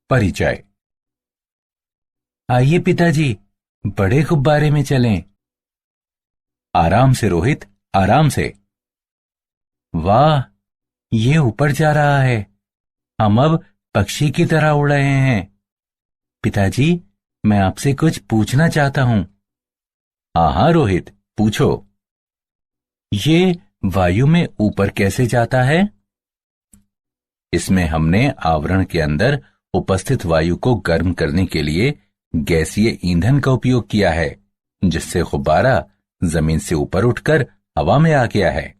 परिचय। आइए पिताजी, बड़े गुब्बारे में चलें। आराम से रोहित, आराम से। वाह, ये ऊपर जा रहा है। हम अब पक्षी की तरह उड़ रहे हैं। पिताजी, मैं आपसे कुछ पूछना चाहता हूं। हाँ हाँ रोहित, पूछो। ये वायु में ऊपर कैसे जाता है? इसमें हमने आवरण के अंदर उपस्थित वायु को गर्म करने के लिए गैसीय ईंधन का उपयोग किया है, जिससे गुब्बारा जमीन से ऊपर उठकर हवा में आ गया है।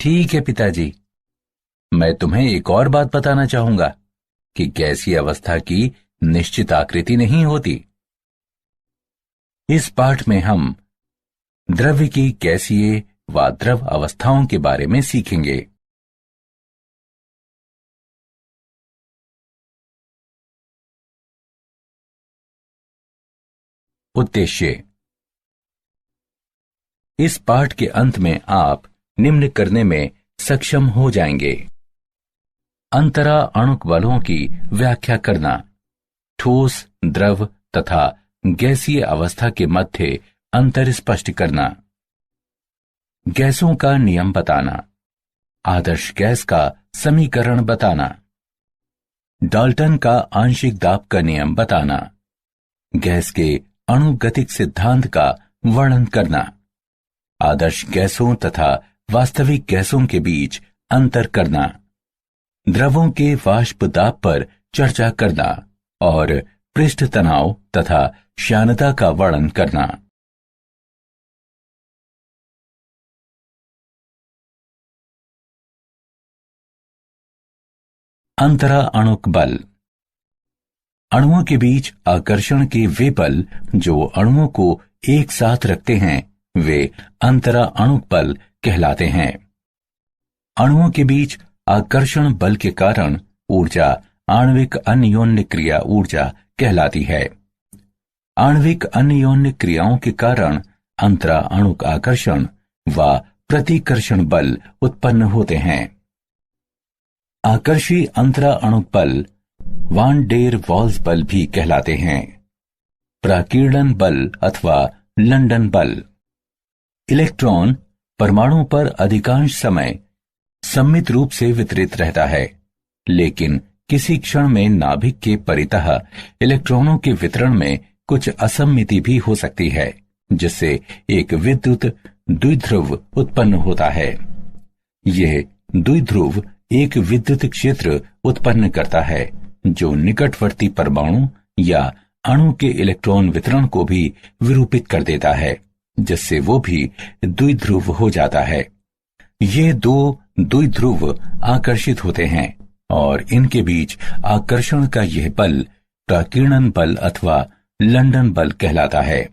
ठीक है पिताजी। मैं तुम्हें एक और बात बताना चाहूंगा कि गैसीय अवस्था की निश्चित आकृति नहीं होती। इस पाठ में हम द्रव्य की गैसीय व द्रव अवस्थाओं के बारे में सीखेंगे। उद्देश्य। इस पाठ के अंत में आप निम्न करने में सक्षम हो जाएंगे। अंतरा अणुक बलों की व्याख्या करना, ठोस, द्रव तथा गैसीय अवस्था के मध्य अंतर स्पष्ट करना, गैसों का नियम बताना, आदर्श गैस का समीकरण बताना, डाल्टन का आंशिक दाब का नियम बताना, गैस के अणुगतिक सिद्धांत का वर्णन करना, आदर्श गैसों तथा वास्तविक गैसों के बीच अंतर करना, द्रवों के वाष्प दाब पर चर्चा करना और पृष्ठ तनाव तथा श्यानता का वर्णन करना। अंतरा अणुक बल। अणुओं के बीच आकर्षण के वे बल जो अणुओं को एक साथ रखते हैं, वे अंतरा अणुक बल कहलाते हैं। अणुओं के बीच आकर्षण बल के कारण ऊर्जा आणविक अन्योन्य क्रिया ऊर्जा कहलाती है। आणविक अन्योन्य क्रियाओं के कारण अंतरा अणुक आकर्षण व प्रतिकर्षण बल उत्पन्न होते हैं। आकर्षी अंतरा अणुक बल वान डेर वॉल्स बल भी कहलाते हैं। प्राकीर्णन बल अथवा लंदन बल। इलेक्ट्रॉन परमाणु पर अधिकांश समय सममित रूप से वितरित रहता है, लेकिन किसी क्षण में नाभिक के परितः इलेक्ट्रॉनों के वितरण में कुछ असममिति भी हो सकती है, जिससे एक विद्युत द्विध्रुव उत्पन्न होता है। यह द्विध्रुव एक विद्युत क्षेत्र उत्पन्न करता है जो निकटवर्ती परमाणु या अणु के इलेक्ट्रॉन वितरण को भी विरूपित कर देता है, जिससे वो भी द्विध्रुव हो जाता है। ये दो द्विध्रुव आकर्षित होते हैं और इनके बीच आकर्षण का यह बल प्राकीर्णन बल अथवा लंदन बल कहलाता है।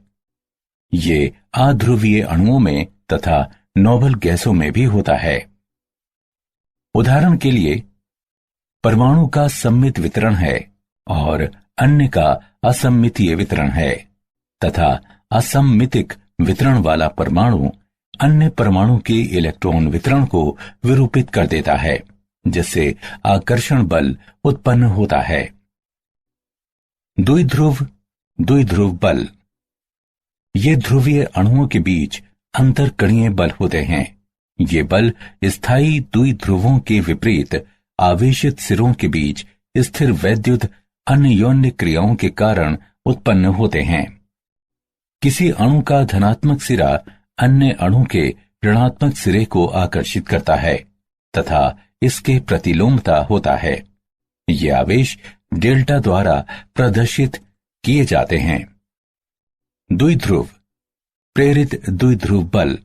ये अध्रुवीय अणुओं में तथा नोबल गैसों में भी होता है। उदाहरण के लिए, परमाणु का सममित वितरण है और अन्य का असममितीय वितरण है, तथा असममितिक वितरण वाला परमाणु अन्य परमाणु के इलेक्ट्रॉन वितरण को विरूपित कर देता है, जिससे आकर्षण बल उत्पन्न होता है। द्विध्रुव बल। ये ध्रुवीय अणुओं के बीच अंतरकणीय बल होते हैं। ये बल स्थायी द्विध्रुवों के विपरीत आवेशित सिरों के बीच स्थिर वैद्युत अन्योन्य क्रियाओं के कारण उत्पन्न होते हैं। किसी अणु का धनात्मक सिरा अन्य अणु के ऋणात्मक सिरे को आकर्षित करता है तथा इसके प्रतिलोमता होता है। ये आवेश डेल्टा द्वारा प्रदर्शित किए जाते हैं। द्विध्रुव प्रेरित द्विध्रुव बल।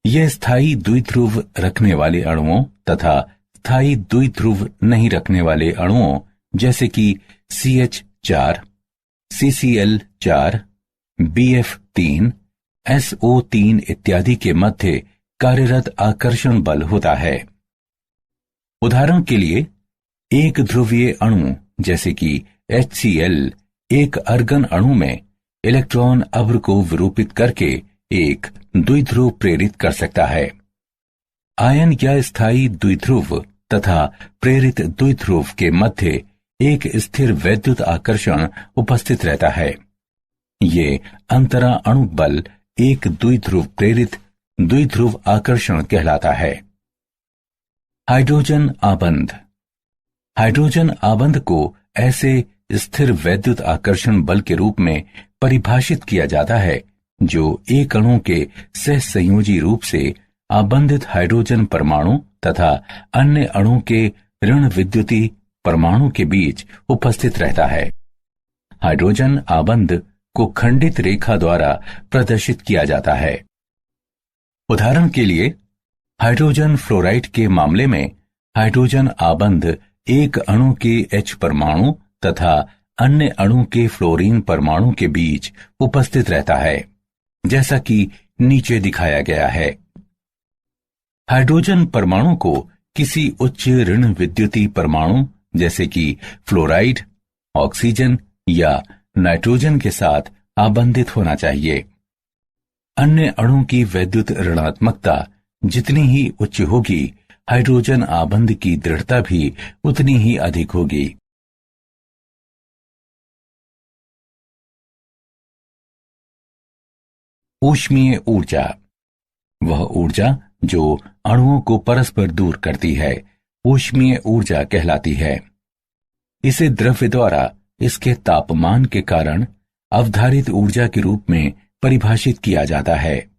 यह स्थायी द्विध्रुव रखने वाले अणुओं तथा स्थायी द्विध्रुव नहीं रखने वाले अणुओं जैसे कि CH4, CCl4, BF3, SO3 इत्यादि के मध्य कार्यरत आकर्षण बल होता है। उदाहरण के लिए, एक ध्रुवीय अणु जैसे कि HCl एक अर्गन अणु में इलेक्ट्रॉन अभ्र को विरूपित करके एक द्विध्रुव प्रेरित कर सकता है। आयन या स्थायी द्विध्रुव तथा प्रेरित द्विध्रुव के मध्य एक स्थिर वैद्युत आकर्षण उपस्थित रहता है। ये अंतरा अणु बल एक द्विध्रुव प्रेरित द्विध्रुव आकर्षण कहलाता है। हाइड्रोजन आबंध। हाइड्रोजन आबंध को ऐसे स्थिर वैद्युत आकर्षण बल के रूप में परिभाषित किया जाता है जो एक अणु के सहसंयोजी रूप से आबंधित हाइड्रोजन परमाणु तथा अन्य अणु के ऋण विद्युती परमाणु के बीच उपस्थित रहता है। हाइड्रोजन आबंध को खंडित रेखा द्वारा प्रदर्शित किया जाता है। उदाहरण के लिए हाइड्रोजन फ्लोराइड के मामले में हाइड्रोजन आबंध एक अणु के H परमाणु तथा अन्य अणु के फ्लोरीन परमाणु के बीच उपस्थित रहता है, जैसा कि नीचे दिखाया गया है। हाइड्रोजन परमाणु को किसी उच्च ऋण विद्युती परमाणु जैसे कि फ्लोराइड, ऑक्सीजन या नाइट्रोजन के साथ आबंधित होना चाहिए। अन्य अणु की वैद्युत ऋणात्मकता जितनी ही उच्च होगी, हाइड्रोजन आबंध की दृढ़ता भी उतनी ही अधिक होगी। ऊष्मीय ऊर्जा। वह ऊर्जा जो अणुओं को परस्पर दूर करती है, ऊष्मीय ऊर्जा कहलाती है। इसे द्रव्य द्वारा इसके तापमान के कारण अवधारित ऊर्जा के रूप में परिभाषित किया जाता है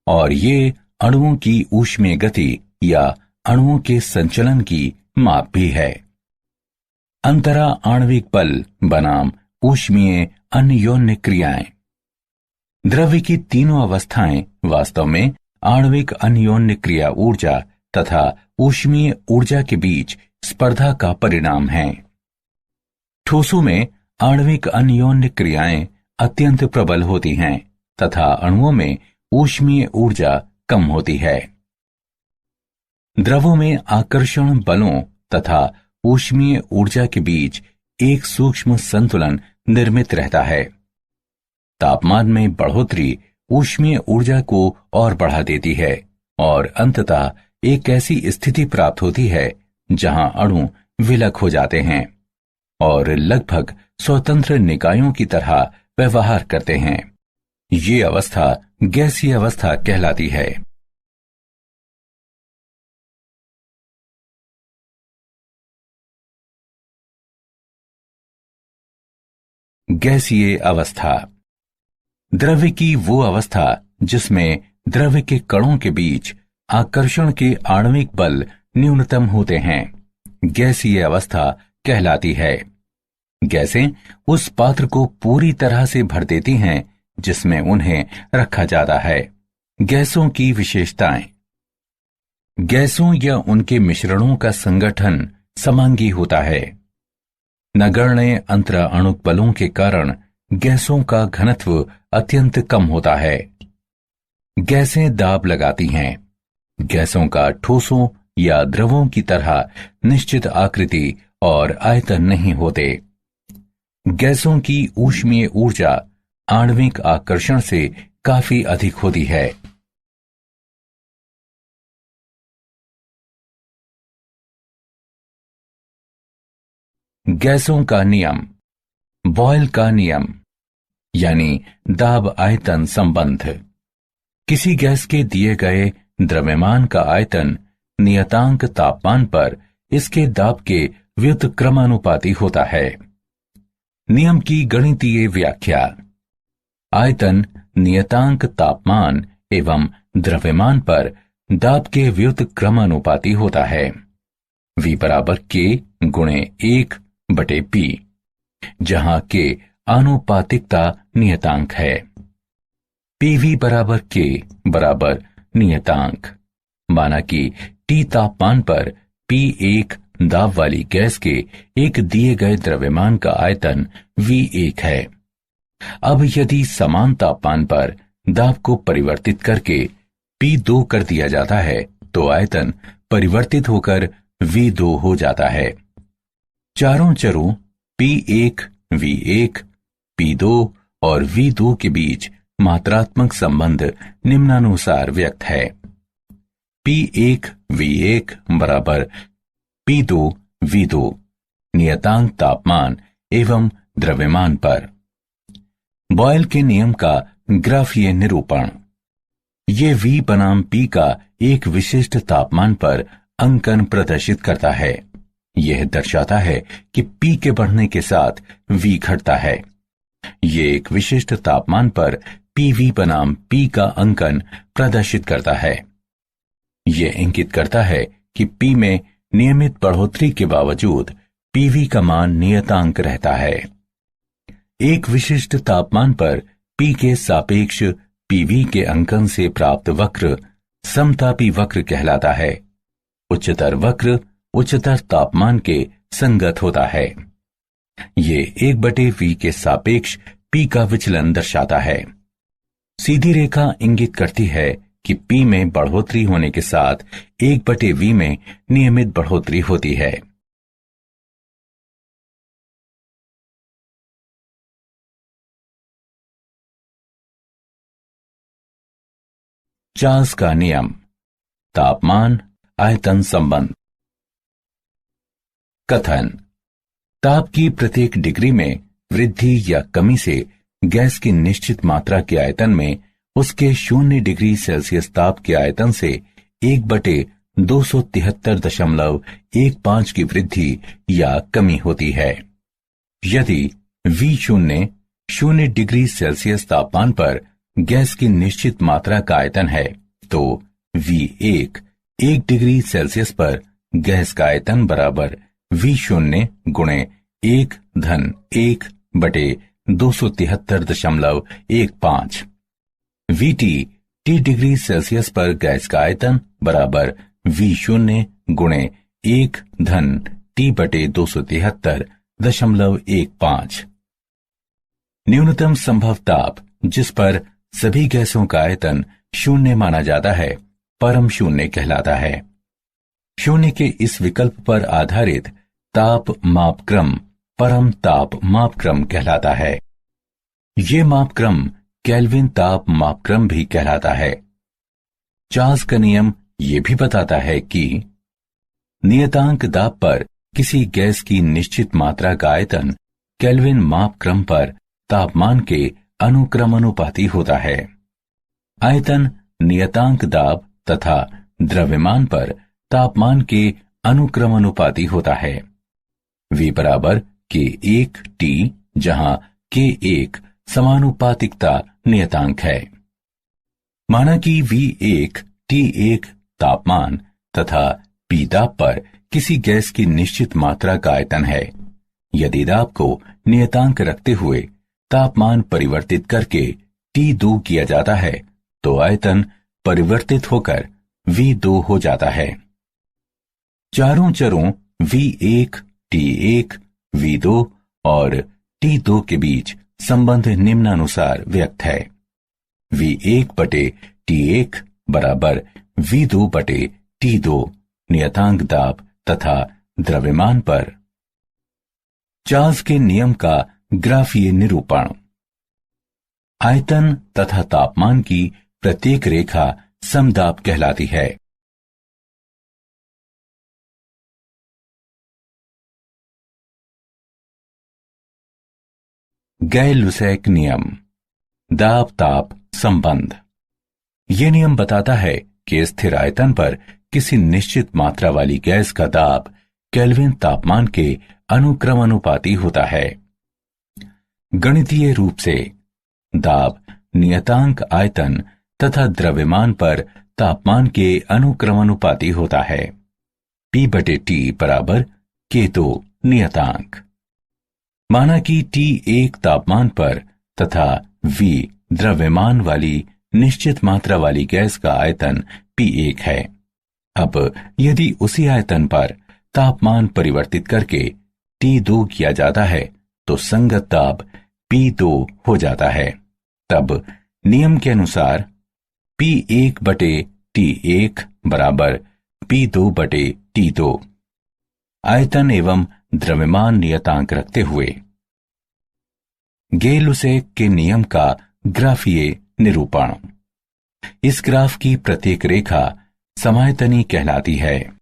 और ये अणुओं की ऊष्मीय गति या अणुओं के संचलन की माप भी है। अंतरा आणविक बल बनाम ऊष्मीय अन्योन्य क्रियाएं। द्रव्य की तीनों अवस्थाएं वास्तव में आणविक अन्योन्य क्रिया ऊर्जा तथा ऊष्मीय ऊर्जा के बीच स्पर्धा का परिणाम है। ठोसों में आणविक अन्योन्य क्रियाएं अत्यंत प्रबल होती हैं तथा अणुओं में ऊष्मीय ऊर्जा कम होती है। द्रवों में आकर्षण बलों तथा ऊष्मीय ऊर्जा के बीच एक सूक्ष्म संतुलन निर्मित रहता है। तापमान में बढ़ोतरी ऊष्मीय ऊर्जा को और बढ़ा देती है और अंततः एक ऐसी स्थिति प्राप्त होती है जहां अणु विलक हो जाते हैं और लगभग स्वतंत्र निकायों की तरह व्यवहार करते हैं। ये अवस्था गैसीय अवस्था कहलाती है। गैसीय अवस्था। द्रव्य की वो अवस्था जिसमें द्रव्य के कणों के बीच आकर्षण के आणविक बल न्यूनतम होते हैं, गैसीय अवस्था कहलाती है। गैसें उस पात्र को पूरी तरह से भर देती हैं जिसमें उन्हें रखा जाता है। गैसों की विशेषताएं। गैसों या उनके मिश्रणों का संगठन समांगी होता है। नगण्य अंतरा अणुक बलों के कारण गैसों का घनत्व अत्यंत कम होता है। गैसें दाब लगाती हैं। गैसों का ठोसों या द्रवों की तरह निश्चित आकृति और आयतन नहीं होते। गैसों की ऊष्मीय ऊर्जा आणविक आकर्षण से काफी अधिक होती है। गैसों का नियम। बॉयल का नियम यानी दाब आयतन संबंध। किसी गैस के दिए गए द्रव्यमान का आयतन नियतांक तापमान पर इसके दाब के व्युत्क्रमानुपाती होता है। नियम की गणितीय व्याख्या। आयतन नियतांक तापमान एवं द्रव्यमान पर दाब के व्युत्क्रमानुपाती होता है। V बराबर K गुणे 1/P, जहां K आनुपातिकता नियतांक है। PV बराबर K बराबर नियतांक। माना कि T तापमान पर P1 दाब वाली गैस के एक दिए गए द्रव्यमान का आयतन V1 है। अब यदि समान तापमान पर दाब को परिवर्तित करके P2 कर दिया जाता है तो आयतन परिवर्तित होकर V2 हो जाता है। चारों चरों P1, V1, P2 और V2 के बीच मात्रात्मक संबंध निम्नानुसार व्यक्त है। P1 V1 बराबर P2 V2, नियतांक तापमान एवं द्रव्यमान पर। बॉयल के नियम का ग्राफीय निरूपण। ये V बनाम P का एक विशिष्ट तापमान पर अंकन प्रदर्शित करता है। यह दर्शाता है कि P के बढ़ने के साथ V घटता है। ये एक विशिष्ट तापमान पर PV बनाम P का अंकन प्रदर्शित करता है। यह इंगित करता है कि P में नियमित बढ़ोतरी के बावजूद PV का मान नियतांक रहता है। एक विशिष्ट तापमान पर P के सापेक्ष PV के अंकन से प्राप्त वक्र समतापी वक्र कहलाता है। उच्चतर वक्र उच्चतर तापमान के संगत होता है। ये 1/V के सापेक्ष P का विचलन दर्शाता है। सीधी रेखा इंगित करती है कि P में बढ़ोतरी होने के साथ 1/V में नियमित बढ़ोतरी होती है। चार्ल्स का नियम, तापमान आयतन संबंध। कथन: ताप की प्रत्येक डिग्री में वृद्धि या कमी से गैस की निश्चित मात्रा के आयतन में उसके 0 डिग्री सेल्सियस ताप के आयतन से 1/273.15 की वृद्धि या कमी होती है। यदि V0 0 डिग्री सेल्सियस तापमान पर गैस की निश्चित मात्रा का आयतन है, तो V1 1 डिग्री सेल्सियस पर गैस का आयतन बराबर V0 गुणे 1/273.15। VT T डिग्री सेल्सियस पर गैस का आयतन बराबर V0 गुणे 1/T/273.15। न्यूनतम संभव ताप जिस पर सभी गैसों का आयतन 0 माना जाता है, परम शून्य कहलाता है। शून्य के इस विकल्प पर आधारित ताप मापक्रम परम ताप मापक्रम कहलाता है। ये मापक्रम केल्विन ताप मापक्रम भी कहलाता है। चार्ल्स का नियम ये भी बताता है कि नियतांक दाब पर किसी गैस की निश्चित मात्रा का आयतन केल्विन मापक्रम पर तापमान के अनुक्रमानुपाती होता है। आयतन नियतांक दाब तथा द्रव्यमान पर तापमान के अनुक्रमानुपाती होता है। V बराबर K1T, जहां K1 समानुपातिकता नियतांक है। माना कि V1 T1 तापमान तथा P दाब पर किसी गैस की निश्चित मात्रा का आयतन है। यदि दाब को नियतांक रखते हुए तापमान परिवर्तित करके T2 किया जाता है, तो आयतन परिवर्तित होकर V2 हो जाता है। चारों चरों V1, T1, V2 और T2 के बीच संबंध निम्नानुसार व्यक्त है। V1/T1 बराबर V2/T2 नियतांक दाब तथा द्रव्यमान पर। चार्ल्स के नियम का ग्राफीय निरूपण। आयतन तथा तापमान की प्रत्येक रेखा समदाब कहलाती है। गैल-लुसैक नियम, दाब ताप संबंध। यह नियम बताता है कि स्थिर आयतन पर किसी निश्चित मात्रा वाली गैस का दाब केल्विन तापमान के अनुक्रमानुपाती होता है। गणितीय रूप से दाब नियतांक आयतन तथा द्रव्यमान पर तापमान के अनुक्रमानुपाती होता है। P/T बराबर K2 नियतांक। माना कि T1 तापमान पर तथा V द्रव्यमान वाली निश्चित मात्रा वाली गैस का आयतन P1 है। अब यदि उसी आयतन पर तापमान परिवर्तित करके T2 किया जाता है, तो संगत दाब P2 हो जाता है। तब नियम के अनुसार P1/T1 बराबर P2/T2। आयतन एवं द्रव्यमान नियतांक रखते हुए गैल-लुसैक के नियम का ग्राफीय निरूपण। इस ग्राफ की प्रत्येक रेखा समायतनी कहलाती है।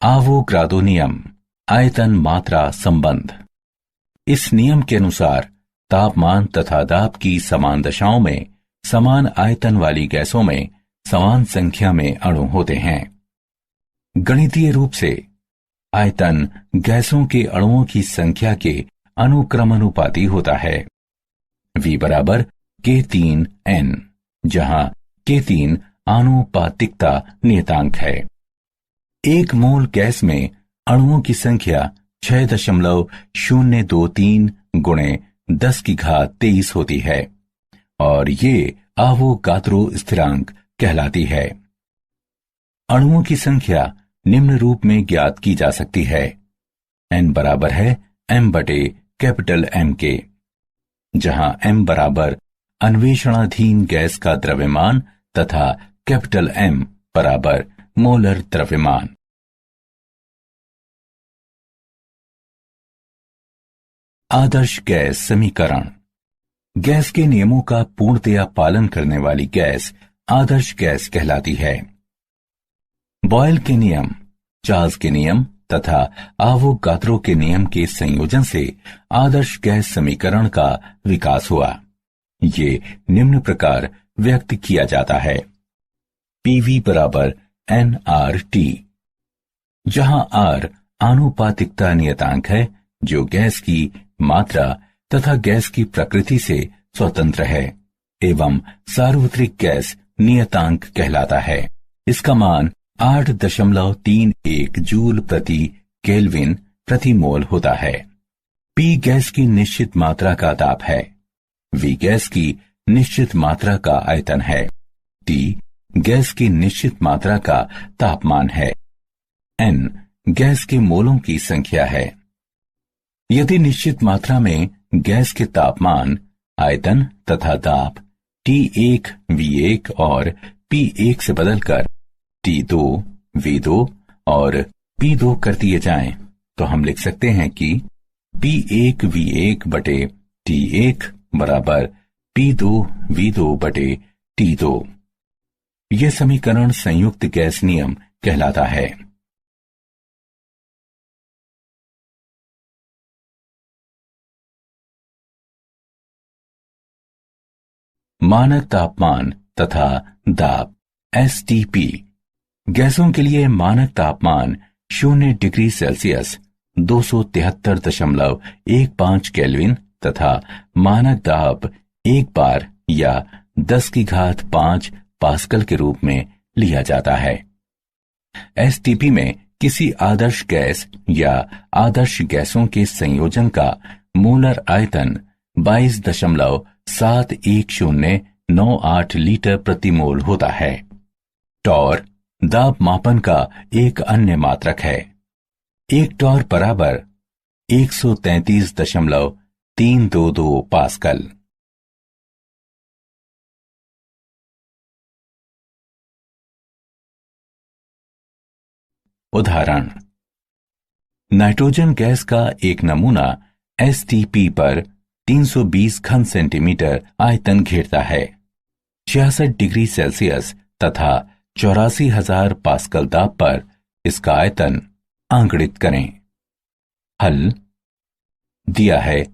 आवोगाद्रो नियम, आयतन मात्रा संबंध। इस नियम के अनुसार तापमान तथा दाब की समान दशाओं में समान आयतन वाली गैसों में समान संख्या में अणु होते हैं। गणितीय रूप से आयतन गैसों के अणुओं की संख्या के अनुक्रमानुपाती होता है। V बराबर K3n, जहां K3 आनुपातिकता नियतांक है। एक मोल गैस में अणुओं की संख्या 6.023 गुणे 10⁻23 होती है और ये आवोगाद्रो स्थिरांक कहलाती है। अणुओं की संख्या निम्न रूप में ज्ञात की जा सकती है। n बराबर है m/M के, जहां m बराबर अन्वेषणाधीन गैस का द्रव्यमान तथा M बराबर मोलर द्रव्यमान। आदर्श गैस समीकरण। गैस के नियमों का पूर्णतया पालन करने वाली गैस आदर्श गैस कहलाती है। बॉयल के नियम, चार्ल्स के नियम तथा आवोगाद्रो के नियम के संयोजन से आदर्श गैस समीकरण का विकास हुआ। ये निम्न प्रकार व्यक्त किया जाता है। PV बराबर nRT, जहां R आनुपातिकता नियतांक है जो गैस की मात्रा तथा गैस की प्रकृति से स्वतंत्र है एवं सार्वत्रिक गैस नियतांक कहलाता है। इसका मान 8.31 जूल प्रति केल्विन प्रति मोल होता है। P गैस की निश्चित मात्रा का दाब है। V गैस की निश्चित मात्रा का आयतन है। T गैस की निश्चित मात्रा का तापमान है। N गैस के मोलों की संख्या है। यदि निश्चित मात्रा में गैस के तापमान, आयतन तथा दाब T1, V1 और P1 से बदलकर T2, V2 और P2 कर दिए जाएं, तो हम लिख सकते हैं कि P1 V1 बटे T1 बराबर P2 V2 बटे T2। यह समीकरण संयुक्त गैस नियम कहलाता है। मानक तापमान तथा दाब STP। गैसों के लिए मानक तापमान 0 डिग्री सेल्सियस 273.15 केल्विन तथा मानक दाब 1 बार या 10⁵5 पास्कल के रूप में लिया जाता है। STP में किसी आदर्श गैस या आदर्श गैसों के संयोजन का मोलर आयतन 22.71098 लीटर प्रति मोल होता है। टॉर दाब मापन का एक अन्य मात्रक है। एक टॉर बराबर 133.322 पास्कल। उदाहरण, नाइट्रोजन गैस का एक नमूना STP पर 320 घन सेंटीमीटर आयतन घेरता है। 66 डिग्री सेल्सियस तथा 84,000 पास्कल दाब पर इसका आयतन आंकड़ित करें। हल दिया है।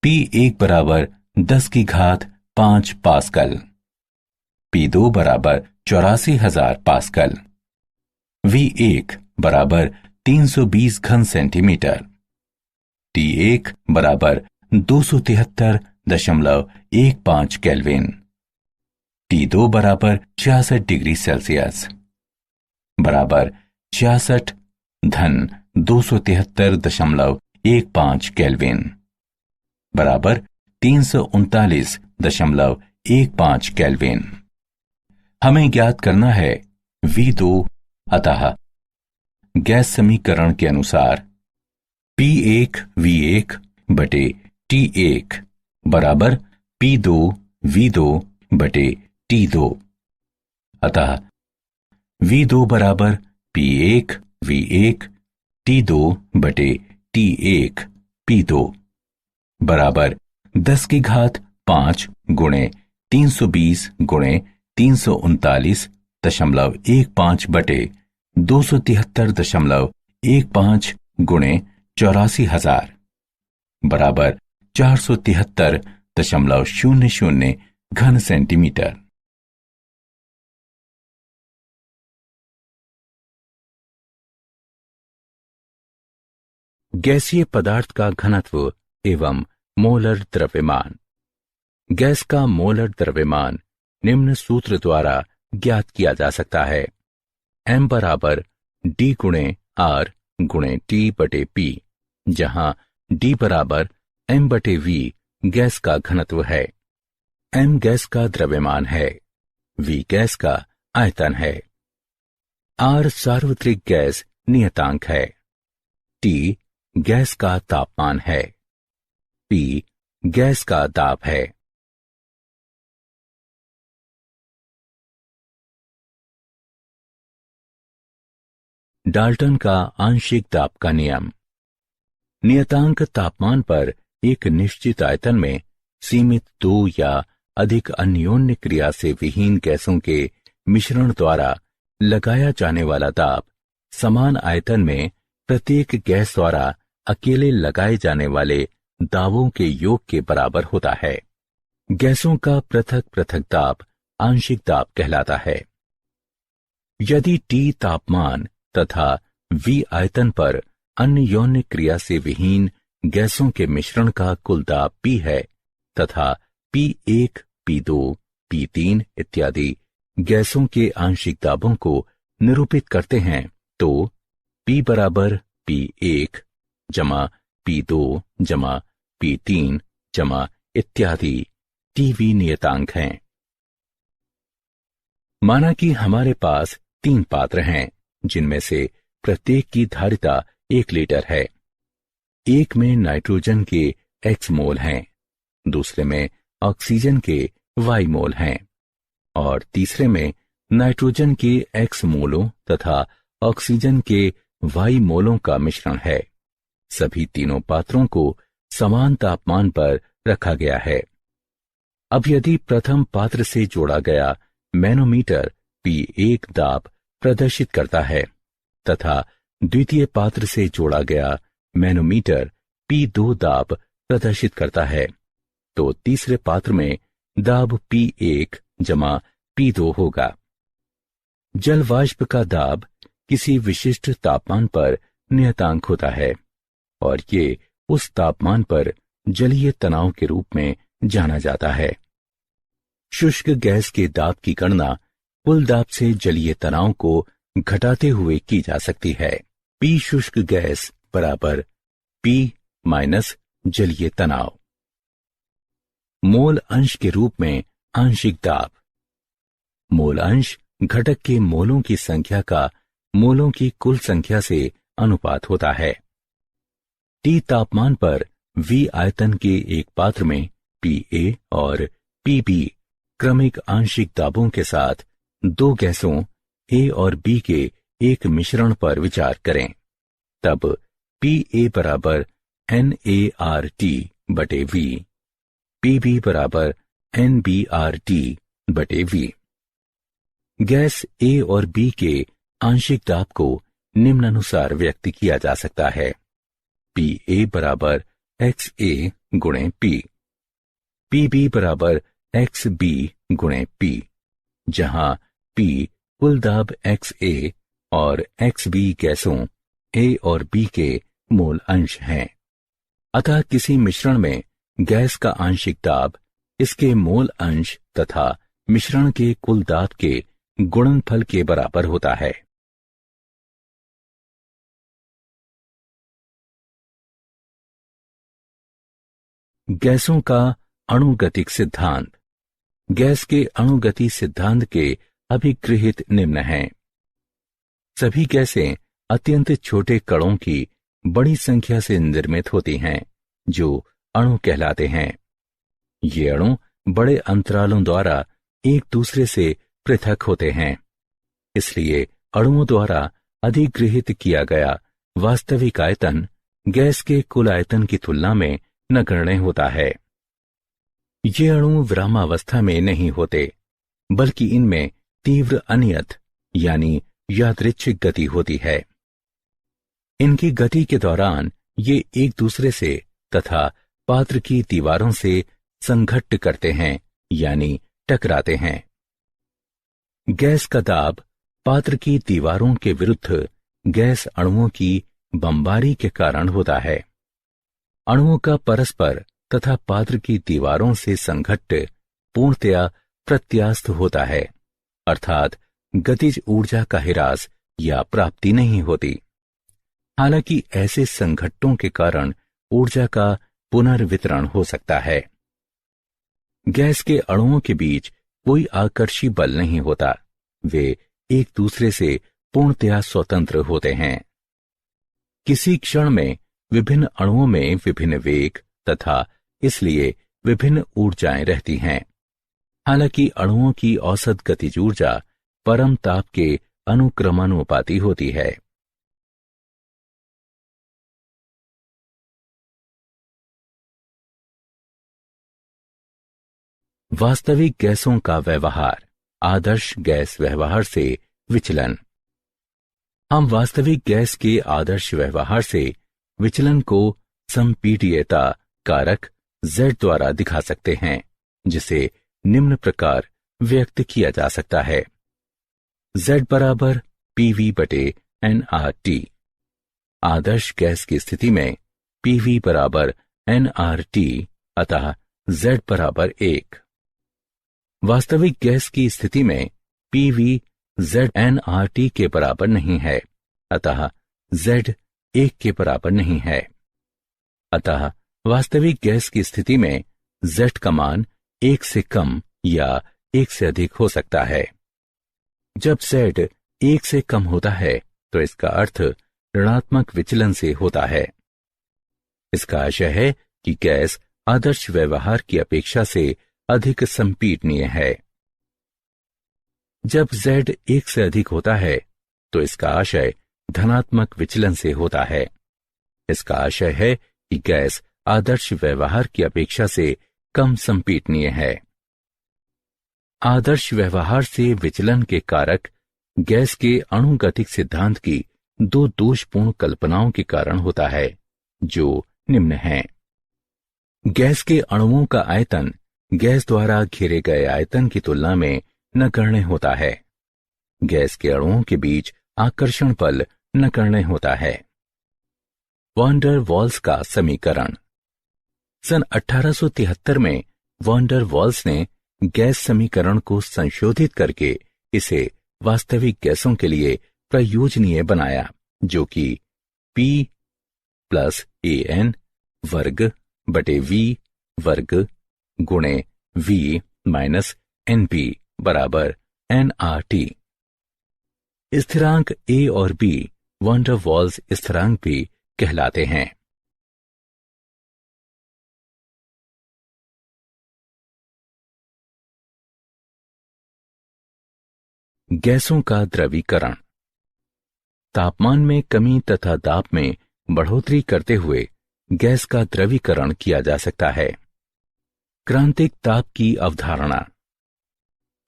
P1 बराबर 10⁵5 पास्कल, P2 बराबर 84,000 पास्कल, V1 बराबर 320 घन सेंटीमीटर, T1 बराबर 273.15 केल्विन, T2 बराबर 66 डिग्री सेल्सियस बराबर 66 धन 273.15 केल्विन बराबर 339.15 केल्विन। हमें ज्ञात करना है V2। अतः गैस समीकरण के अनुसार P1 V1 बटे T1 बराबर P2 V2 बटे T2। अतः V2 बराबर P1 V1 T2 बटे T1 P2 बराबर 10⁵5 गुणे 320 गुणे 339.15 बटे 273.15 गुणे 84,000 बराबर 473.00 घन सेंटीमीटर। गैसीय पदार्थ का घनत्व एवं मोलर द्रव्यमान। गैस का मोलर द्रव्यमान निम्न सूत्र द्वारा ज्ञात किया जा सकता है। m बराबर d गुणे r गुणे t बटे p, जहां d बराबर m बटे v गैस का घनत्व है, m गैस का द्रव्यमान है, v गैस का आयतन है, r सार्वत्रिक गैस नियतांक है, t गैस का तापमान है, p गैस का दाब है। डाल्टन का आंशिक दाब का नियम। नियतांक तापमान पर एक निश्चित आयतन में सीमित दो या अधिक अन्योन्य क्रिया से विहीन गैसों के मिश्रण द्वारा लगाया जाने वाला दाब समान आयतन में प्रत्येक गैस द्वारा अकेले लगाए जाने वाले दाबों के योग के बराबर होता है। गैसों का पृथक पृथक दाब आंशिक दाब कहलाता है। यदि T तापमान तथा V आयतन पर अन्योन्य क्रिया से विहीन गैसों के मिश्रण का कुल दाब P है तथा P1, P2, P3 इत्यादि गैसों के आंशिक दाबों को निरूपित करते हैं तो P बराबर P1 जमा P2 जमा P3 जमा इत्यादि TV नियतांक हैं। माना कि हमारे पास 3 पात्र हैं जिनमें से प्रत्येक की धारिता 1 लीटर है। एक में नाइट्रोजन के X मोल हैं, दूसरे में ऑक्सीजन के Y मोल हैं और तीसरे में नाइट्रोजन के X मोलों तथा ऑक्सीजन के Y मोलों का मिश्रण है। सभी तीनों पात्रों को समान तापमान पर रखा गया है। अब यदि प्रथम पात्र से जोड़ा गया मैनोमीटर P1 दाब प्रदर्शित करता है तथा द्वितीय पात्र से जोड़ा गया मैनोमीटर P2 दाब प्रदर्शित करता है, तो तीसरे पात्र में दाब P1 जमा P2 होगा। जल वाष्प का दाब किसी विशिष्ट तापमान पर नियतांक होता है और ये उस तापमान पर जलीय तनाव के रूप में जाना जाता है। शुष्क गैस के दाब की गणना कुल दाब से जलीय तनाव को घटाते हुए की जा सकती है। P शुष्क गैस बराबर P माइनस जलीय तनाव। मोल अंश के रूप में आंशिक दाब। मोल अंश घटक के मोलों की संख्या का मोलों की कुल संख्या से अनुपात होता है। T तापमान पर V आयतन के एक पात्र में Pa और Pb क्रमिक आंशिक दाबों के साथ दो गैसों A और B के एक मिश्रण पर विचार करें। तब Pa बराबर NaRT बटे V, Pb बराबर NbRT बटे V। गैस A और B के आंशिक दाब को निम्नानुसार व्यक्त किया जा सकता है। Pa बराबर XA गुणे P, Pb बराबर XB गुणे P, जहां P कुल दाब XA और XB गैसों A और B के मोल अंश हैं। अतः किसी मिश्रण में गैस का आंशिक दाब इसके मोल अंश तथा मिश्रण के कुल दाब के गुणनफल के बराबर होता है। गैसों का अणुगतिक सिद्धांत। गैस के अणुगति सिद्धांत के अभिगृहित निम्न हैं। सभी गैसें अत्यंत छोटे कणों की बड़ी संख्या से निर्मित होती हैं जो अणु कहलाते हैं। ये अणु बड़े अंतरालों द्वारा एक दूसरे से पृथक होते हैं, इसलिए अणुओं द्वारा अधिगृहित किया गया वास्तविक आयतन गैस के कुल आयतन की तुलना में नगण्य होता है। ये अणु विरामावस्था में नहीं होते, बल्कि इनमें तीव्र अनियत यानी यादृच्छिक गति होती है। इनकी गति के दौरान ये एक दूसरे से तथा पात्र की दीवारों से संघट्ट करते हैं, यानी टकराते हैं। गैस का दाब पात्र की दीवारों के विरुद्ध गैस अणुओं की बमबारी के कारण होता है। अणुओं का परस्पर तथा पात्र की दीवारों से संघट्ट पूर्णतया प्रत्यास्थ होता है, अर्थात गतिज ऊर्जा का ह्रास या प्राप्ति नहीं होती। हालांकि ऐसे संघट्टों के कारण ऊर्जा का पुनर्वितरण हो सकता है। गैस के अणुओं के बीच कोई आकर्षी बल नहीं होता, वे एक दूसरे से पूर्णतया स्वतंत्र होते हैं। किसी क्षण में विभिन्न अणुओं में विभिन्न वेग तथा इसलिए विभिन्न ऊर्जाएं रहती हैं। हालांकि अणुओं की औसत गतिज ऊर्जा परम ताप के अनुक्रमानुपाती होती है। वास्तविक गैसों का व्यवहार, आदर्श गैस व्यवहार से विचलन। हम वास्तविक गैस के आदर्श व्यवहार से विचलन को संपीड्यता कारक Z द्वारा दिखा सकते हैं, जिसे निम्न प्रकार व्यक्त किया जा सकता है। Z बराबर PV बटे nRT। आदर्श गैस की स्थिति में PV बराबर nRT, अतः Z बराबर 1। वास्तविक गैस की स्थिति में PV Z nRT के बराबर नहीं है, अतः Z 1 के बराबर नहीं है। अतः वास्तविक गैस की स्थिति में Z का मान 1 से कम या 1 से अधिक हो सकता है। जब Z 1 से कम होता है तो इसका अर्थ ऋणात्मक विचलन से होता है। इसका आशय है कि गैस आदर्श व्यवहार की अपेक्षा से अधिक संपीडनीय है। जब Z 1 से अधिक होता है तो इसका आशय धनात्मक विचलन से होता है। इसका आशय है कि गैस आदर्श व्यवहार की अपेक्षा से कम संपीडनीय है। आदर्श व्यवहार से विचलन के कारक गैस के अणुगतिक सिद्धांत की दो दोषपूर्ण कल्पनाओं के कारण होता है, जो निम्न हैं। गैस के अणुओं का आयतन गैस द्वारा घेरे गए आयतन की तुलना में नगण्य होता है। गैस के अणुओं के बीच आकर्षण बल नगण्य होता है। वॉन डर वाल्स का समीकरण। सन 1873 में वॉन डर वाल्स ने गैस समीकरण को संशोधित करके इसे वास्तविक गैसों के लिए प्रयोजनीय बनाया, जो कि P प्लस AN वर्ग बटे V वर्ग गुणे V माइनस NP बराबर nRT। स्थिरांक A और B वॉन डर वाल्स स्थिरांक भी कहलाते हैं। गैसों का द्रवीकरण। तापमान में कमी तथा दाब में बढ़ोतरी करते हुए गैस का द्रवीकरण किया जा सकता है। क्रांतिक ताप की अवधारणा।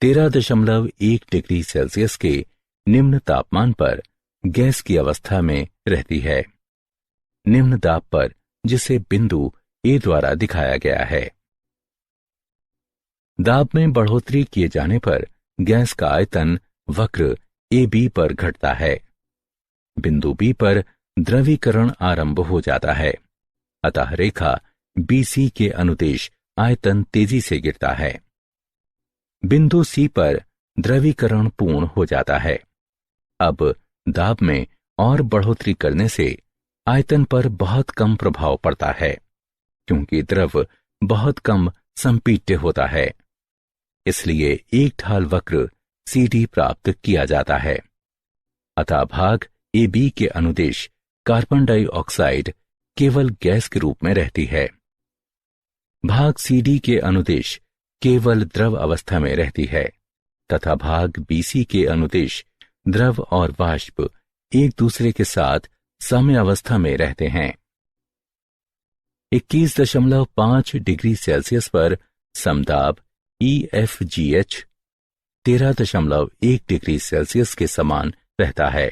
13.1 डिग्री सेल्सियस के निम्न तापमान पर गैस की अवस्था में रहती है। निम्न दाब पर, जिसे बिंदु A द्वारा दिखाया गया है। दाब में बढ़ोतरी किए जाने पर गैस का आयतन वक्र AB पर घटता है। बिंदु B पर द्रवीकरण आरंभ हो जाता है, अतः रेखा BC के अनुदेश आयतन तेजी से गिरता है। बिंदु C पर द्रवीकरण पूर्ण हो जाता है। अब दाब में और बढ़ोतरी करने से आयतन पर बहुत कम प्रभाव पड़ता है, क्योंकि द्रव बहुत कम संपीड्य होता है। इसलिए एक ढाल वक्र CD प्राप्त किया जाता है। अतः भाग AB के अनुदेश कार्बन डाइऑक्साइड केवल गैस के रूप में रहती है। भाग CD के अनुदेश केवल द्रव अवस्था में रहती है तथा भाग BC के अनुदेश द्रव और वाष्प एक दूसरे के साथ साम्यावस्था में रहते हैं। 21.5 डिग्री सेल्सियस पर समदाब EFGH 13.1 डिग्री सेल्सियस के समान रहता है,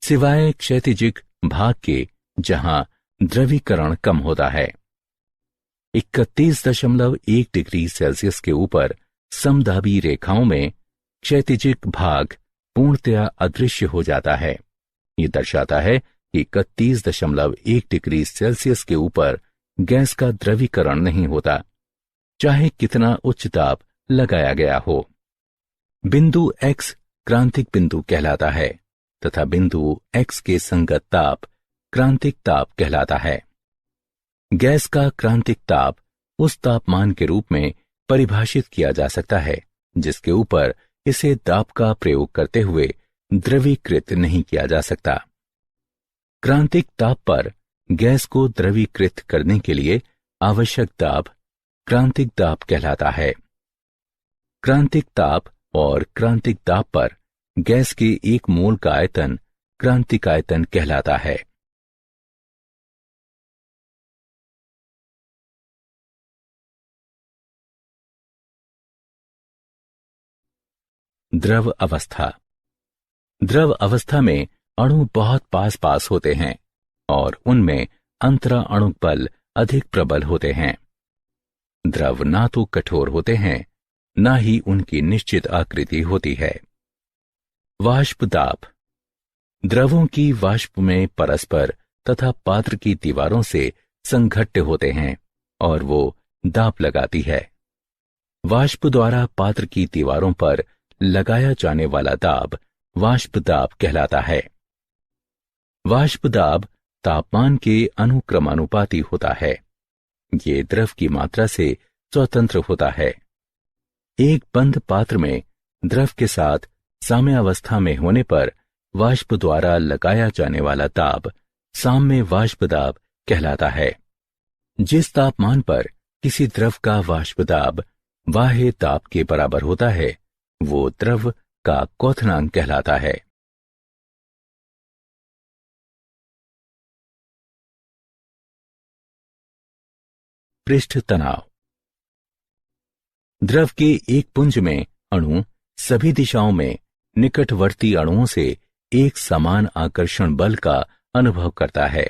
सिवाय क्षैतिजिक भाग के जहां द्रवीकरण कम होता है। 31.1 डिग्री सेल्सियस के ऊपर समदाबी रेखाओं में क्षैतिजिक भाग पूर्णतया अदृश्य हो जाता है। ये दर्शाता है कि 31.1 डिग्री सेल्सियस के ऊपर गैस का द्रवीकरण नहीं होता, चाहे कितना उच्च ताप लगाया गया हो। बिंदु X क्रांतिक बिंदु कहलाता है तथा बिंदु X के संगत ताप क्रांतिक ताप कहलाता है। गैस का क्रांतिक ताप उस तापमान के रूप में परिभाषित किया जा सकता है जिसके ऊपर इसे दाब का प्रयोग करते हुए द्रवीकृत नहीं किया जा सकता। क्रांतिक ताप पर गैस को द्रवीकृत करने के लिए आवश्यक दाब क्रांतिक दाब कहलाता है। क्रांतिक ताप और क्रांतिक दाब पर गैस के एक मोल का आयतन क्रांतिक आयतन कहलाता है। द्रव अवस्था। द्रव अवस्था में अणु बहुत पास पास होते हैं और उनमें अंतरा अणुक बल अधिक प्रबल होते हैं। द्रव ना तो कठोर होते हैं, ना ही उनकी निश्चित आकृति होती है। वाष्प दाब। द्रवों की वाष्प में परस्पर तथा पात्र की दीवारों से संघट्ट होते हैं और वो दाब लगाती है। वाष्प द्वारा पात्र की दीवारों पर लगाया जाने वाला दाब वाष्प दाब कहलाता है। वाष्प दाब तापमान के अनुक्रमानुपाती होता है। ये द्रव की मात्रा से स्वतंत्र होता है। एक बंद पात्र में द्रव के साथ साम्यावस्था में होने पर वाष्प द्वारा लगाया जाने वाला दाब साम्य वाष्प दाब कहलाता है। जिस तापमान पर किसी द्रव का वाष्प दाब बाह्य दाब के बराबर होता है वो द्रव का क्वथनांक कहलाता है। पृष्ठ तनाव। द्रव के एक पुंज में अणु सभी दिशाओं में निकटवर्ती अणुओं से एक समान आकर्षण बल का अनुभव करता है।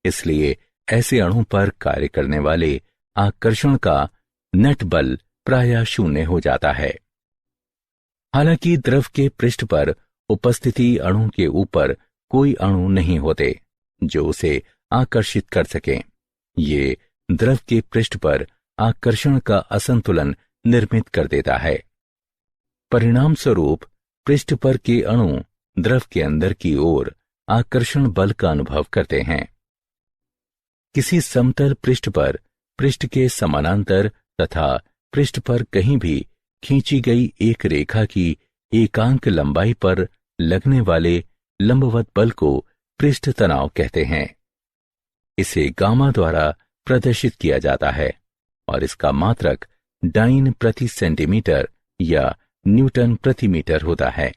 इसलिए ऐसे अणु पर कार्य करने वाले आकर्षण का नेट बल प्रायः शून्य हो जाता है। हालांकि द्रव के पृष्ठ पर उपस्थिति अणु के ऊपर कोई अणु नहीं होते जो उसे आकर्षित कर सकें। ये द्रव के पृष्ठ पर आकर्षण का असंतुलन निर्मित कर देता है। परिणाम स्वरूप पृष्ठ पर के अणु द्रव के अंदर की ओर आकर्षण बल का अनुभव करते हैं। किसी समतल पृष्ठ पर पृष्ठ के समानांतर तथा पृष्ठ पर कहीं भी खींची गई एक रेखा की एकांक लंबाई पर लगने वाले लंबवत बल को पृष्ठ तनाव कहते हैं। इसे गामा द्वारा प्रदर्शित किया जाता है और इसका मात्रक डाइन प्रति सेंटीमीटर या न्यूटन प्रति मीटर होता है।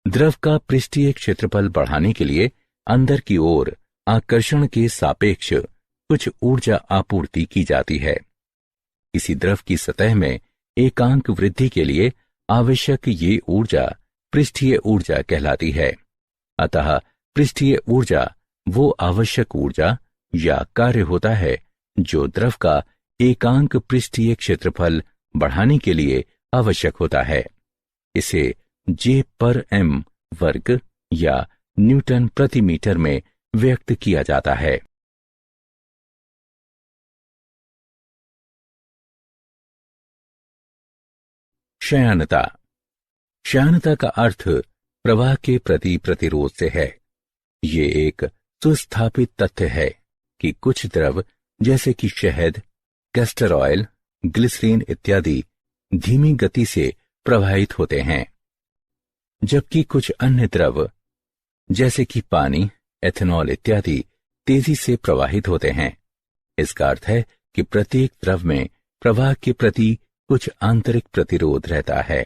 द्रव का पृष्ठीय क्षेत्रफल बढ़ाने के लिए अंदर की ओर आकर्षण के सापेक्ष कुछ ऊर्जा आपूर्ति की जाती है। किसी द्रव की सतह में एकांक वृद्धि के लिए आवश्यक ये ऊर्जा पृष्ठीय ऊर्जा कहलाती है। अतः पृष्ठीय ऊर्जा वो आवश्यक ऊर्जा या कार्य होता है जो द्रव का एकांक पृष्ठीय क्षेत्रफल बढ़ाने के लिए आवश्यक होता है। इसे J/m वर्ग या न्यूटन प्रति मीटर में व्यक्त किया जाता है। क्षयानता। क्षयानता का अर्थ प्रवाह के प्रति प्रतिरोध से है। ये एक सुस्थापित तथ्य है कि कुछ द्रव जैसे कि शहद, कैस्टर ऑयल, ग्लिसरीन इत्यादि धीमी गति से प्रवाहित होते हैं, जबकि कुछ अन्य द्रव जैसे कि पानी, एथेनॉल इत्यादि तेजी से प्रवाहित होते हैं। इसका अर्थ है कि प्रत्येक द्रव में प्रवाह के प्रति कुछ आंतरिक प्रतिरोध रहता है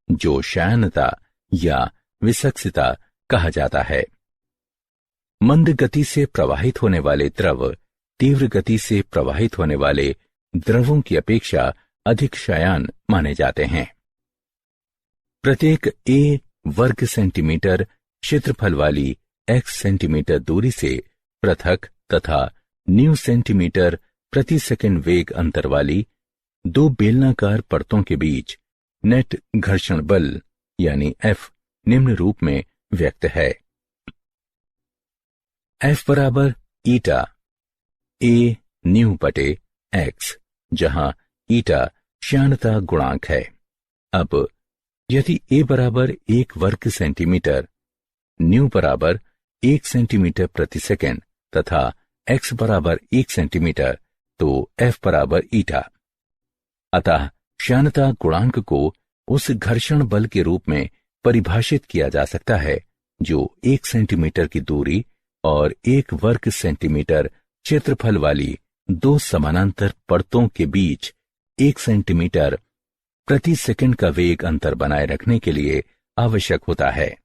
जो क्षयानता या विसक्सिता कहा जाता है। मंद गति से प्रवाहित होने वाले द्रव तीव्र गति से प्रवाहित होने वाले द्रवों की अपेक्षा अधिक क्षयान माने जाते हैं। प्रत्येक A वर्ग सेंटीमीटर क्षेत्रफल वाली x सेंटीमीटर दूरी से पृथक तथा न्यू सेंटीमीटर प्रति सेकंड वेग अंतर वाली दो बेलनाकार परतों के बीच नेट घर्षण बल यानी F निम्न रूप में व्यक्त है। F बराबर ईटा A न्यू बटे x, जहां ईटा श्यानता गुणांक है। अब यदि A बराबर 1 वर्ग सेंटीमीटर, न्यू बराबर 1 सेंटीमीटर प्रति सेकंड तथा x बराबर 1 सेंटीमीटर, तो F बराबर ईटा। अतः श्यानता गुणांक को उस घर्षण बल के रूप में परिभाषित किया जा सकता है जो 1 सेंटीमीटर की दूरी और 1 वर्ग सेंटीमीटर क्षेत्रफल वाली दो समानांतर परतों के बीच 1 सेंटीमीटर प्रति सेकंड का वेग अंतर बनाए रखने के लिए आवश्यक होता है।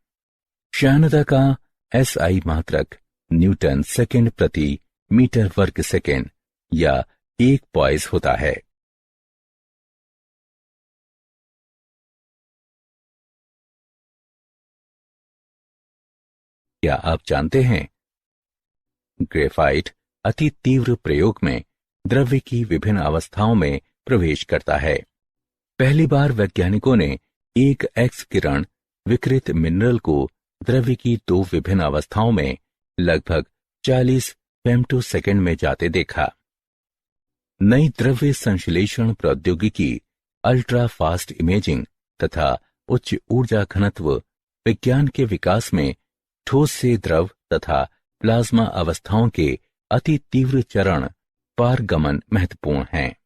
श्यानता का SI मात्रक न्यूटन सेकंड प्रति मीटर वर्ग सेकंड या 1 पॉइस होता है। क्या आप जानते हैं, ग्रेफाइट अति तीव्र प्रयोग में द्रव्य की विभिन्न अवस्थाओं में प्रवेश करता है। पहली बार वैज्ञानिकों ने एक एक्स किरण विकिरित मिनरल को द्रव्य की दो विभिन्न अवस्थाओं में लगभग 40 फेम्टोसेकंड में जाते देखा। नई द्रव्य संश्लेषण प्रौद्योगिकी, अल्ट्रा फास्ट इमेजिंग तथा उच्च ऊर्जा घनत्व विज्ञान के विकास में ठोस से द्रव तथा प्लाज्मा अवस्थाओं के अति तीव्र चरण पारगमन महत्वपूर्ण हैं।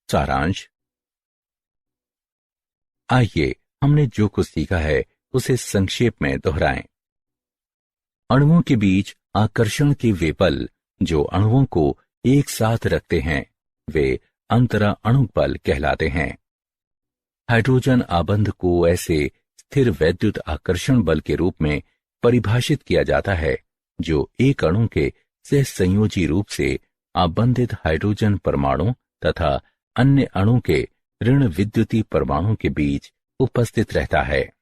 सारांश। आइए हमने जो कुछ सीखा है उसे संक्षेप में दोहराएं। अणुओं के बीच आकर्षण के वे बल जो अणुओं को एक साथ रखते हैं वे अंतरा अणु बल कहलाते हैं। हाइड्रोजन आबंध को ऐसे स्थिर वैद्युत आकर्षण बल के रूप में परिभाषित किया जाता है जो एक अणु के सहसंयोजी रूप से आबंधित हाइड्रोजन परमाणु तथा अन्य अणु के ऋण विद्युतीय परमाणु के बीच उपस्थित रहता है।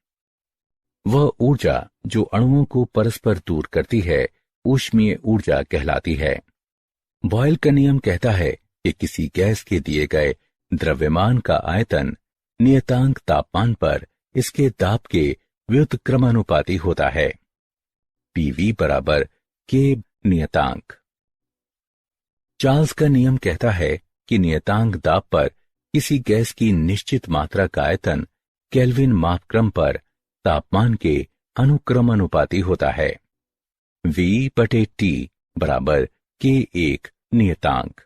वह ऊर्जा जो अणुओं को परस्पर दूर करती है ऊष्मीय ऊर्जा कहलाती है। बॉयल का नियम कहता है कि किसी गैस के दिए गए द्रव्यमान का आयतन नियतांक तापमान पर इसके दाब के व्युत्क्रमानुपाती होता है। PV बराबर K नियतांक। चार्ल्स का नियम कहता है कि नियतांक दाब पर किसी गैस की निश्चित मात्रा का आयतन केल्विन मापक्रम पर तापमान के अनुक्रमानुपाती होता है। V/T बराबर K1 नियतांक।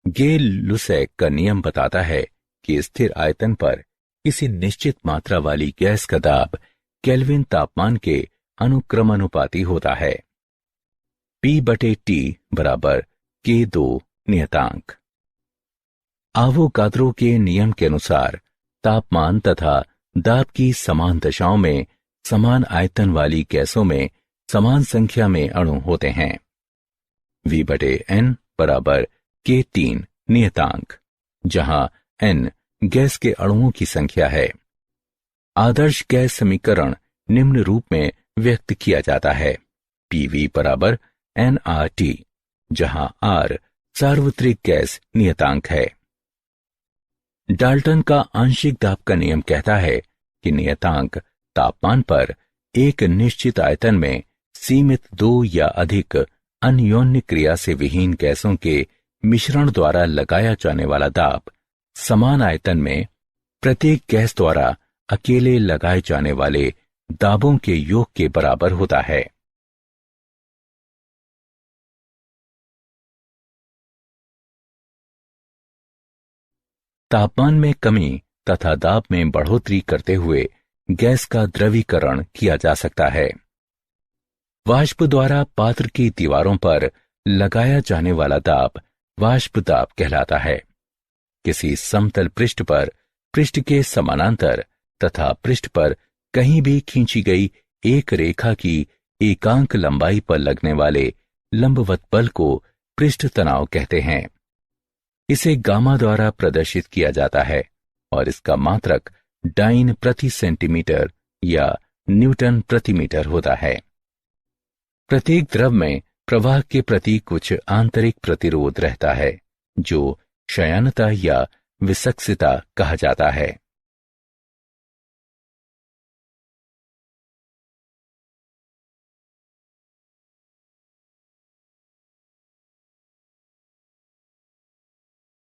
गे-लुसैक का नियम बताता है कि स्थिर आयतन पर किसी निश्चित मात्रा वाली गैस का दाब केल्विन तापमान के अनुक्रमानुपाती होता है। P/T बराबर K2 नियतांक। आवोगाद्रो के नियम के अनुसार तापमान तथा दाब की समान दशाओं में समान आयतन वाली गैसों में समान संख्या में अणु होते हैं। V/N बराबर K3 नियतांक, जहां N गैस के अणुओं की संख्या है। आदर्श गैस समीकरण निम्न रूप में व्यक्त किया जाता है। PV बराबर nRT, जहां R सार्वत्रिक गैस नियतांक है। डाल्टन का आंशिक दाब का नियम कहता है कि नियतांक तापमान पर एक निश्चित आयतन में सीमित दो या अधिक अन्योन्य क्रिया से विहीन गैसों के मिश्रण द्वारा लगाया जाने वाला दाब समान आयतन में प्रत्येक गैस द्वारा अकेले लगाए जाने वाले दाबों के योग के बराबर होता है। तापमान में कमी तथा दाब में बढ़ोतरी करते हुए गैस का द्रवीकरण किया जा सकता है। वाष्प द्वारा पात्र की दीवारों पर लगाया जाने वाला दाब वाष्प दाब कहलाता है। किसी समतल पृष्ठ पर पृष्ठ के समानांतर तथा पृष्ठ पर कहीं भी खींची गई एक रेखा की एकांक लंबाई पर लगने वाले लंबवत बल को पृष्ठ तनाव कहते हैं। इसे गामा द्वारा प्रदर्शित किया जाता है और इसका मात्रक डाइन प्रति सेंटीमीटर या न्यूटन प्रति मीटर होता है। प्रत्येक द्रव में प्रवाह के प्रति कुछ आंतरिक प्रतिरोध रहता है जो क्षयणता या विसक्सिता कहा जाता है।